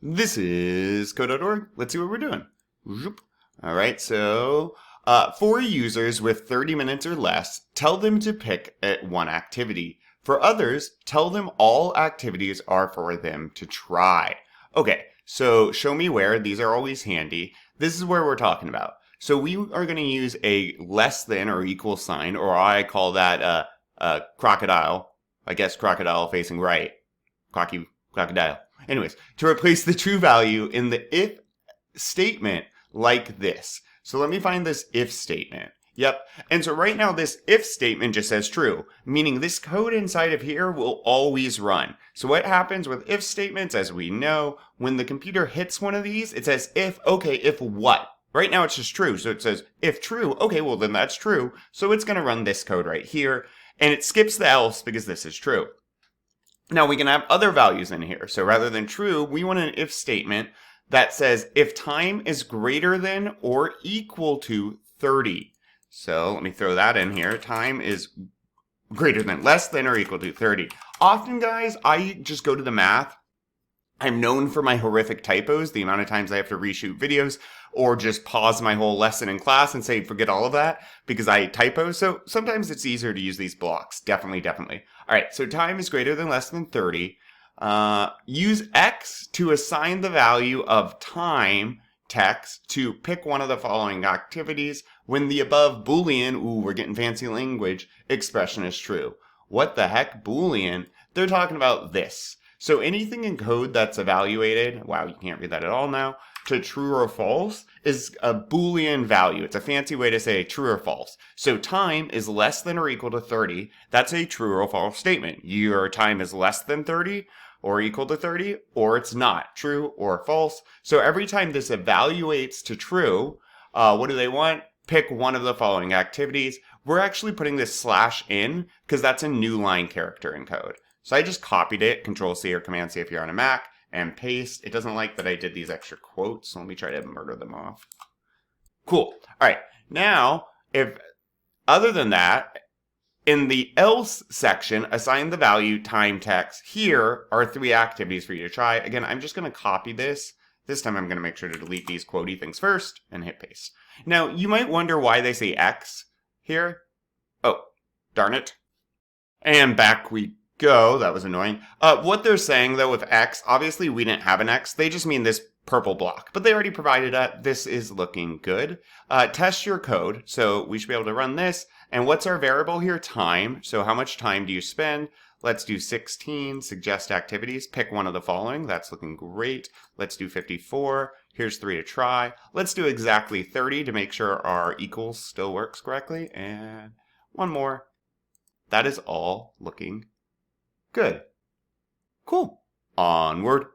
This is code.org. Let's see what we're doing. All right, so for users with 30 minutes or less, tell them to pick one activity. For others, tell them all activities are for them to try. Okay, so show me where. These are always handy. This is where we're talking about. So we are going to use a less than or equal sign, or I call that crocodile. I guess crocodile facing right. Crocodile. Anyways, to replace the true value in the if statement like this. So let me find this if statement. Yep. And so right now this if statement just says true, meaning this code inside of here will always run. So what happens with if statements, as we know, when the computer hits one of these, it says if, okay, if what? Right now it's just true. So it says if true, okay, well then that's true. So it's going to run this code right here. And it skips the else because this is true. Now we can have other values in here. So rather than true, we want an if statement that says if time is greater than or equal to 30. So let me throw that in here. Time is greater than, less than, or equal to 30. Often, guys, I just go to the math. I'm known for my horrific typos, the amount of times I have to reshoot videos or just pause my whole lesson in class and say, forget all of that because I typo. So sometimes it's easier to use these blocks. Definitely. All right, so time is greater than less than 30. Use X to assign the value of time text to pick one of the following activities when the above Boolean, ooh, we're getting fancy language, expression is true. What the heck, Boolean? They're talking about this. So anything in code that's evaluated, wow, you can't read that at all now, to true or false is a Boolean value. It's a fancy way to say true or false. So time is less than or equal to 30. That's a true or false statement. Your time is less than 30 or equal to 30, or it's not, true or false. So every time this evaluates to true, what do they want? Pick one of the following activities. We're actually putting this slash in because that's a new line character in code. So I just copied it, Control-C or Command-C if you're on a Mac, and paste. It doesn't like that I did these extra quotes, so let me try to murder them off. Cool. All right. Now, if other than that, in the else section, assign the value time text. Here are 3 activities for you to try. Again, I'm just going to copy this. This time I'm going to make sure to delete these quotey things first and hit paste. Now, you might wonder why they say X here. Oh, darn it. And back we go. That was annoying. What they're saying, though, with X, obviously we didn't have an X. They just mean this purple block. But they already provided that. This is looking good. Test your code. So we should be able to run this. And what's our variable here? Time. So how much time do you spend? Let's do 16. Suggest activities. Pick one of the following. That's looking great. Let's do 54. Here's 3 to try. Let's do exactly 30 to make sure our equals still works correctly. And one more. That is all looking good. Cool. Onward.